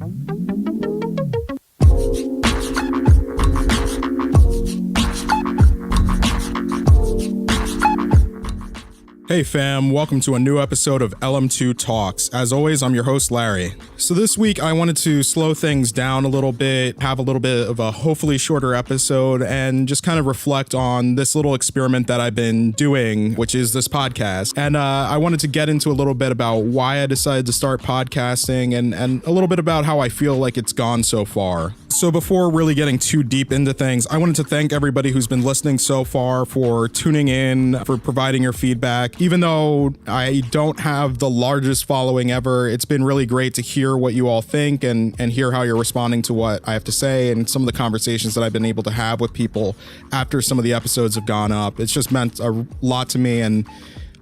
Hey fam, welcome to a new episode of LM2 Talks. As always, I'm your host, Larry. So this week I wanted to slow things down a little bit, have a little bit of a hopefully shorter episode, and just kind of reflect on this little experiment that I've been doing, which is this podcast. And I wanted to get into a little bit about why I decided to start podcasting and a little bit about how I feel like it's gone so far. So before really getting too deep into things, I wanted to thank everybody who's been listening so far, for tuning in, for providing your feedback. Even though I don't have the largest following ever, it's been really great to hear what you all think and hear how you're responding to what I have to say and some of the conversations that I've been able to have with people after some of the episodes have gone up. It's just meant a lot to me, and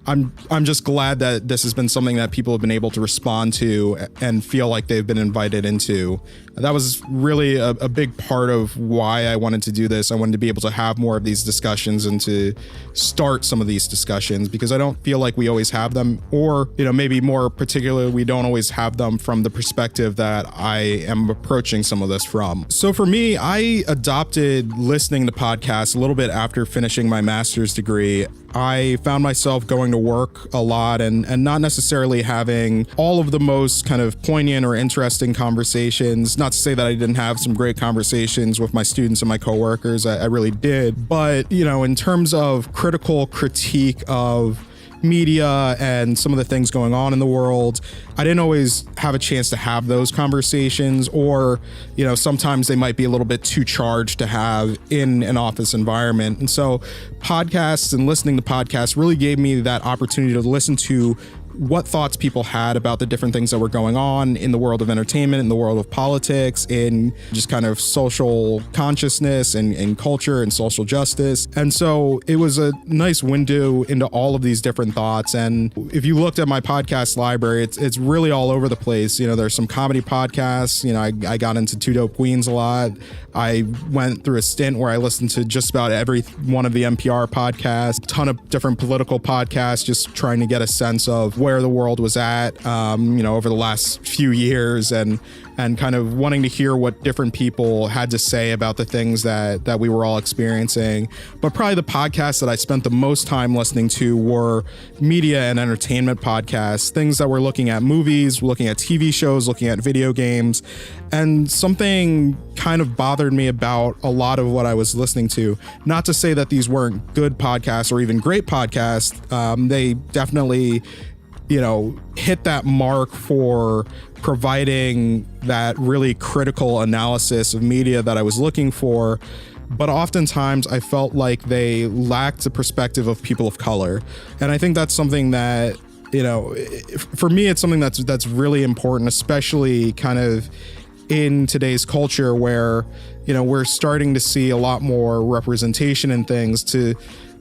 I'm just glad that this has been something that people have been able to respond to and feel like they've been invited into. That was really a big part of why I wanted to do this. I wanted to be able to have more of these discussions and to start some of these discussions, because I don't feel like we always have them, or, maybe more particularly, we don't always have them from the perspective that I am approaching some of this from. So for me, I adopted listening to podcasts a little bit after finishing my master's degree. I found myself going to work a lot and not necessarily having all of the most kind of poignant or interesting conversations. Not to say that I didn't have some great conversations with my students and my coworkers. I really did. But, in terms of critical critique of media and some of the things going on in the world, I didn't always have a chance to have those conversations, or, sometimes they might be a little bit too charged to have in an office environment. And so podcasts and listening to podcasts really gave me that opportunity to listen to what thoughts people had about the different things that were going on in the world of entertainment, in the world of politics, in just kind of social consciousness and culture and social justice. And so it was a nice window into all of these different thoughts. And if you looked at my podcast library, it's really all over the place. There's some comedy podcasts. I got into Two Dope Queens a lot. I went through a stint where I listened to just about every one of the NPR podcasts, a ton of different political podcasts, just trying to get a sense of where the world was at, over the last few years, and kind of wanting to hear what different people had to say about the things that we were all experiencing. But probably the podcasts that I spent the most time listening to were media and entertainment podcasts, things that were looking at movies, looking at TV shows, looking at video games. And something kind of bothered me about a lot of what I was listening to. Not to say that these weren't good podcasts or even great podcasts. They definitely hit that mark for providing that really critical analysis of media that I was looking for. But oftentimes I felt like they lacked the perspective of people of color. And I think that's something that, for me, it's something that's really important, especially kind of in today's culture where, we're starting to see a lot more representation in things, to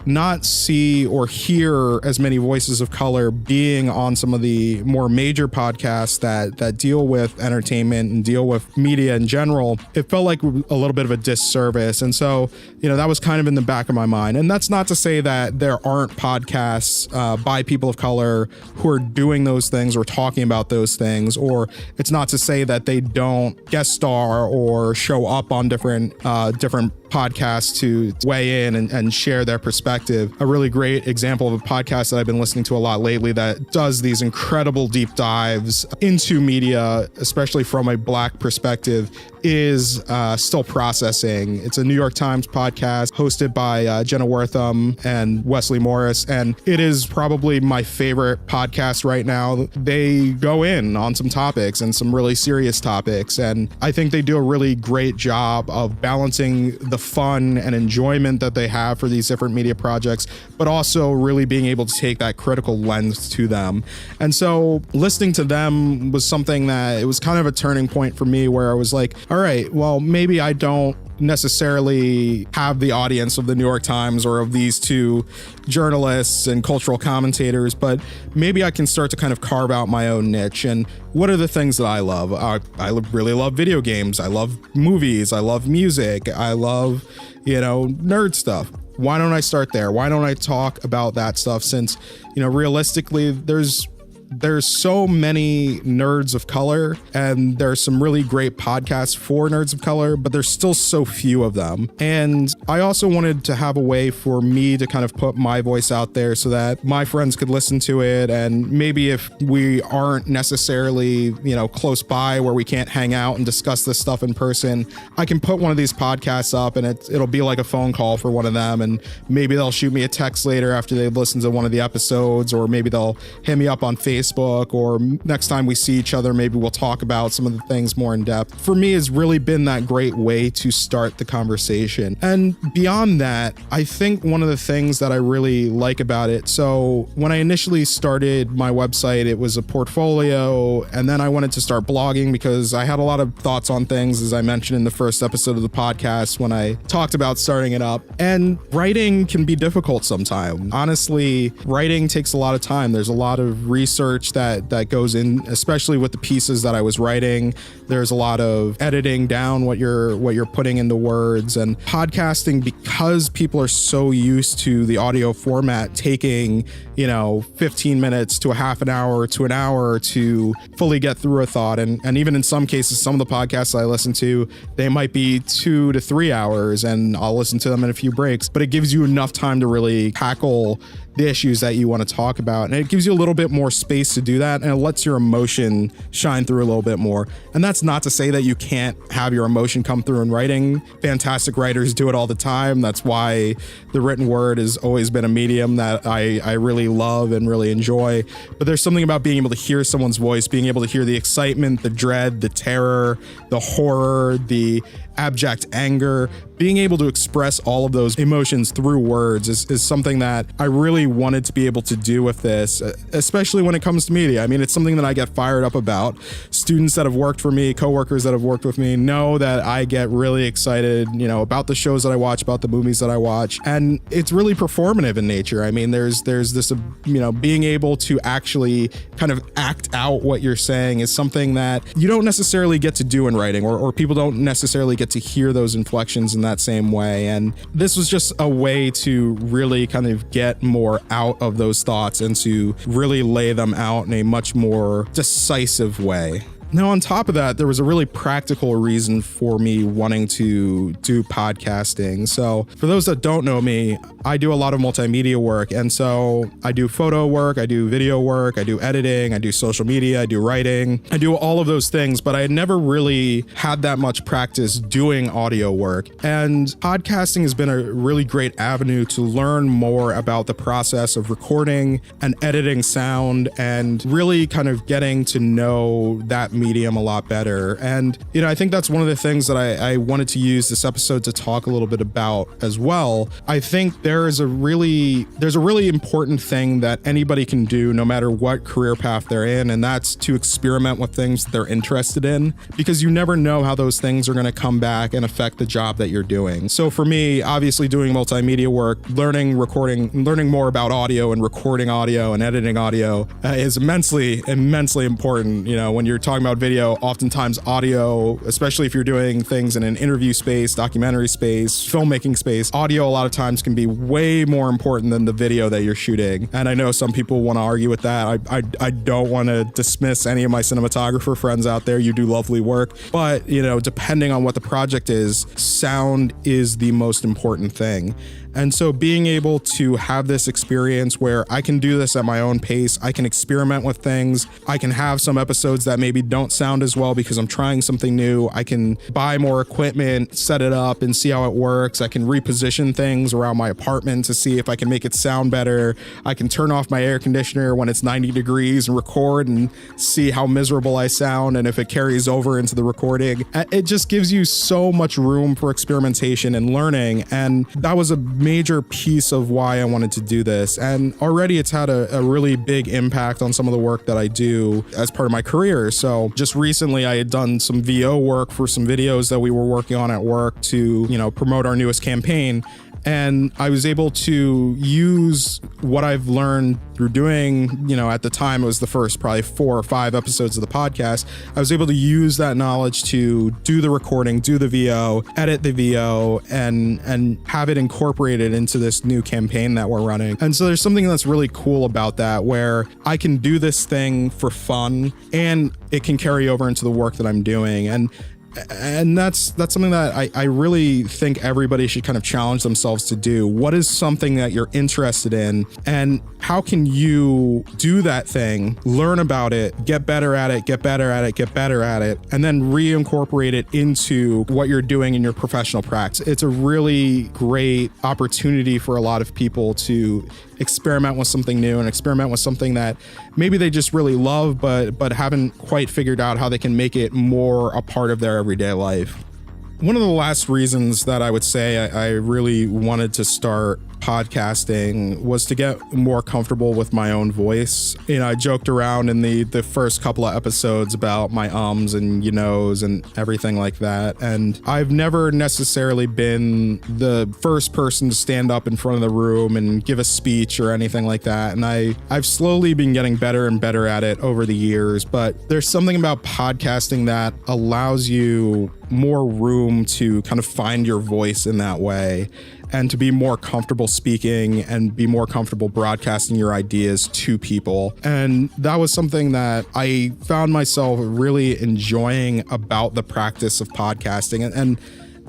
not see or hear as many voices of color being on some of the more major podcasts that deal with entertainment and deal with media in general. It felt like a little bit of a disservice. And so, that was kind of in the back of my mind. And that's not to say that there aren't podcasts by people of color who are doing those things or talking about those things, or it's not to say that they don't guest star or show up on different podcasts to weigh in and share their perspective. A really great example of a podcast that I've been listening to a lot lately that does these incredible deep dives into media, especially from a Black perspective, is Still Processing. It's a New York Times podcast hosted by Jenna Wortham and Wesley Morris, and it is probably my favorite podcast right now. They go in on some topics and some really serious topics, and I think they do a really great job of balancing the fun and enjoyment that they have for these different media projects, but also really being able to take that critical lens to them. And so listening to them was something that it was kind of a turning point for me, where I was like, all right, well, maybe I don't necessarily have the audience of the New York Times or of these two journalists and cultural commentators, but maybe I can start to kind of carve out my own niche. And what are the things that I love? I really love video games. I love movies. I love music. I love, nerd stuff. Why don't I start there? Why don't I talk about that stuff? Since, realistically, there's there's so many nerds of color, and there's some really great podcasts for nerds of color, but there's still so few of them. And I also wanted to have a way for me to kind of put my voice out there so that my friends could listen to it. And maybe if we aren't necessarily, close by where we can't hang out and discuss this stuff in person, I can put one of these podcasts up and it'll be like a phone call for one of them. And maybe they'll shoot me a text later after they've listened to one of the episodes, or maybe they'll hit me up on Facebook, or next time we see each other, maybe we'll talk about some of the things more in depth. For me, it's really been that great way to start the conversation. And beyond that, I think one of the things that I really like about it, so when I initially started my website, it was a portfolio, and then I wanted to start blogging because I had a lot of thoughts on things, as I mentioned in the first episode of the podcast when I talked about starting it up. And writing can be difficult sometimes. Honestly, writing takes a lot of time. There's a lot of research that goes in, especially with the pieces that I was writing. There's a lot of editing down what you're putting into words. And podcasting, because people are so used to the audio format taking 15 minutes to a half an hour to an hour to fully get through a thought, and even in some cases, some of the podcasts I listen to, they might be 2 to 3 hours, and I'll listen to them in a few breaks, but it gives you enough time to really tackle the issues that you want to talk about. And it gives you a little bit more space to do that, and it lets your emotion shine through a little bit more. And that's not to say that you can't have your emotion come through in writing. Fantastic writers do it all the time. That's why the written word has always been a medium that I really love and really enjoy. But there's something about being able to hear someone's voice, being able to hear the excitement, the dread, the terror, the horror, the abject anger, being able to express all of those emotions through words is something that I really wanted to be able to do with this, especially when it comes to media. I mean, it's something that I get fired up about. Students that have worked for me, coworkers that have worked with me know that I get really excited, about the shows that I watch, about the movies that I watch. And it's really performative in nature. I mean, there's this, being able to actually kind of act out what you're saying is something that you don't necessarily get to do in writing, or people don't necessarily get to hear those inflections in that same way. And this was just a way to really kind of get more out of those thoughts and to really lay them out in a much more decisive way. Now, on top of that, there was a really practical reason for me wanting to do podcasting. So for those that don't know me, I do a lot of multimedia work. And so I do photo work, I do video work, I do editing, I do social media, I do writing, I do all of those things, but I had never really had that much practice doing audio work. And podcasting has been a really great avenue to learn more about the process of recording and editing sound and really kind of getting to know that medium a lot better. And, I think that's one of the things that I wanted to use this episode to talk a little bit about as well. I think there's a really important thing that anybody can do no matter what career path they're in, and that's to experiment with things that they're interested in, because you never know how those things are going to come back and affect the job that you're doing. So for me, obviously doing multimedia work, learning more about audio and recording audio and editing audio is immensely important. When you're talking about video, oftentimes audio, especially if you're doing things in an interview space, documentary space, filmmaking space, audio a lot of times can be way more important than the video that you're shooting. And I know some people want to argue with that. I don't want to dismiss any of my cinematographer friends out there. You do lovely work, but depending on what the project is, sound is the most important thing. And so being able to have this experience where I can do this at my own pace, I can experiment with things, I can have some episodes that maybe don't sound as well because I'm trying something new, I can buy more equipment, set it up and see how it works, I can reposition things around my apartment to see if I can make it sound better, I can turn off my air conditioner when it's 90 degrees and record and see how miserable I sound and if it carries over into the recording. It just gives you so much room for experimentation and learning, and that was a major piece of why I wanted to do this. And already it's had a really big impact on some of the work that I do as part of my career. So just recently I had done some VO work for some videos that we were working on at work to, promote our newest campaign. And I was able to use what I've learned through doing, at the time it was the first probably 4 or 5 episodes of the podcast. I was able to use that knowledge to do the recording, do the VO, edit the VO, and have it incorporated into this new campaign that we're running. And so there's something that's really cool about that, where I can do this thing for fun and it can carry over into the work that I'm doing. And that's something that I really think everybody should kind of challenge themselves to do. What is something that you're interested in, and how can you do that thing, learn about it, get better at it, and then reincorporate it into what you're doing in your professional practice. It's a really great opportunity for a lot of people to experiment with something new and experiment with something that maybe they just really love, but haven't quite figured out how they can make it more a part of their everyday life. One of the last reasons that I would say I really wanted to start podcasting was to get more comfortable with my own voice. I joked around in the first couple of episodes about my ums and knows and everything like that. And I've never necessarily been the first person to stand up in front of the room and give a speech or anything like that. And I've slowly been getting better and better at it over the years. But there's something about podcasting that allows you more room to kind of find your voice in that way, and to be more comfortable speaking and be more comfortable broadcasting your ideas to people. And that was something that I found myself really enjoying about the practice of podcasting.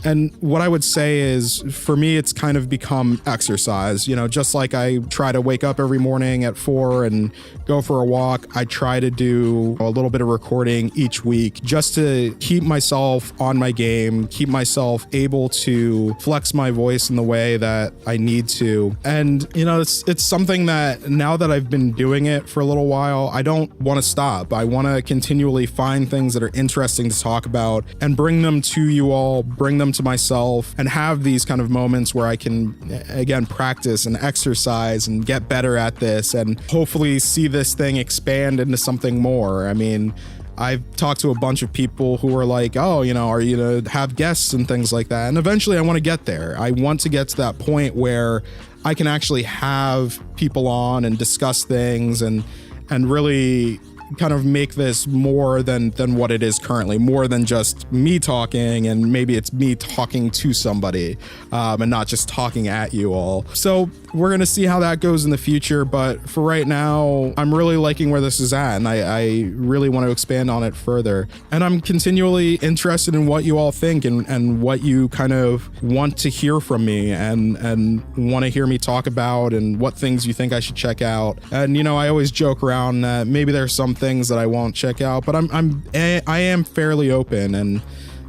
And what I would say is, for me, it's kind of become exercise. Just like I try to wake up every morning at 4 and go for a walk, I try to do a little bit of recording each week just to keep myself on my game, keep myself able to flex my voice in the way that I need to. And, it's something that now that I've been doing it for a little while, I don't want to stop. I want to continually find things that are interesting to talk about and bring them to you all, bring them to myself, and have these kind of moments where I can again practice and exercise and get better at this, and hopefully see this thing expand into something more. I mean, I've talked to a bunch of people who are like, are you to have guests and things like that? And eventually I want to get there. I want to get to that point where I can actually have people on and discuss things and really kind of make this more than what it is currently, more than just me talking, and maybe it's me talking to somebody and not just talking at you all. So we're going to see how that goes in the future, but for right now, I'm really liking where this is at, and I really want to expand on it further. And I'm continually interested in what you all think and what you kind of want to hear from me and want to hear me talk about, and what things you think I should check out. And I always joke around that maybe there's some things that I won't check out, but I am fairly open. And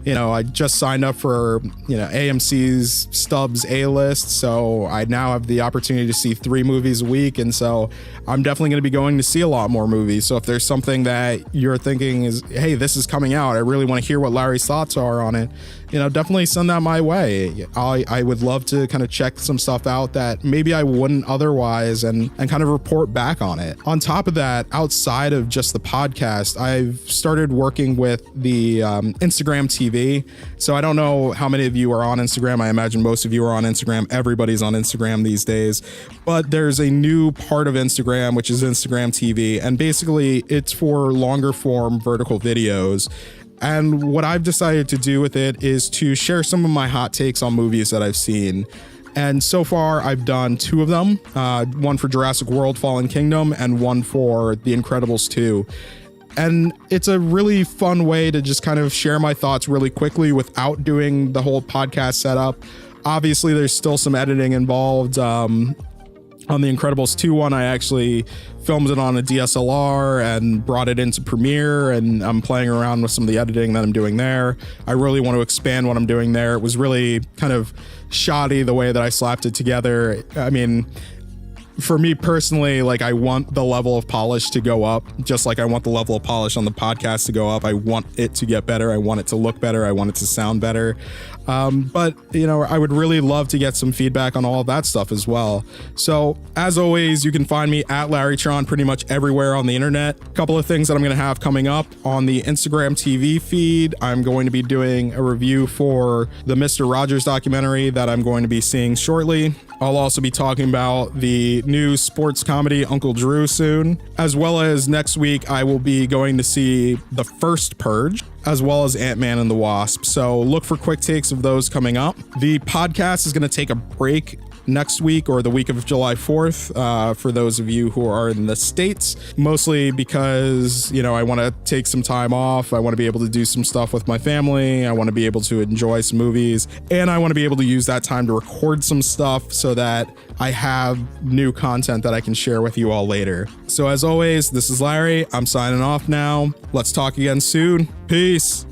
I just signed up for AMC's Stubbs A-list, so I now have the opportunity to see 3 movies a week, and so I'm definitely going to be going to see a lot more movies. So if there's something that you're thinking is, hey, this is coming out, I really want to hear what Larry's thoughts are on it, definitely send that my way. I would love to kind of check some stuff out that maybe I wouldn't otherwise, and kind of report back on it. On top of that, outside of just the podcast, I've started working with the Instagram TV. So I don't know how many of you are on Instagram. I imagine most of you are on Instagram. Everybody's on Instagram these days. But there's a new part of Instagram, which is Instagram TV. And basically, it's for longer form vertical videos. And what I've decided to do with it is to share some of my hot takes on movies that I've seen. And so far, I've done 2 of them, one for Jurassic World Fallen Kingdom and one for The Incredibles 2. And it's a really fun way to just kind of share my thoughts really quickly without doing the whole podcast setup. Obviously, there's still some editing involved. On the Incredibles 2 one, I actually filmed it on a DSLR and brought it into Premiere, and I'm playing around with some of the editing that I'm doing there. I really want to expand what I'm doing there. It was really kind of shoddy the way that I slapped it together. I mean, for me personally, like I want the level of polish to go up, just like I want the level of polish on the podcast to go up. I want it to get better. I want it to look better. I want it to sound better. But, you know, I would really love to get some feedback on all of that stuff as well. So as always, you can find me at LarryTron pretty much everywhere on the internet. A couple of things that I'm going to have coming up on the Instagram TV feed. I'm going to be doing a review for the Mr. Rogers documentary that I'm going to be seeing shortly. I'll also be talking about the new sports comedy Uncle Drew soon, as well as next week I will be going to see The First Purge, as well as Ant-Man and the Wasp. So look for quick takes of those coming up. The podcast is going to take a break next week or the week of July 4th for those of you who are in the States, mostly because, you know, I want to take some time off. I want to be able to do some stuff with my family. I want to be able to enjoy some movies, and I want to be able to use that time to record some stuff so that I have new content that I can share with you all later. So as always, this is Larry. I'm signing off now. Let's talk again soon. Peace.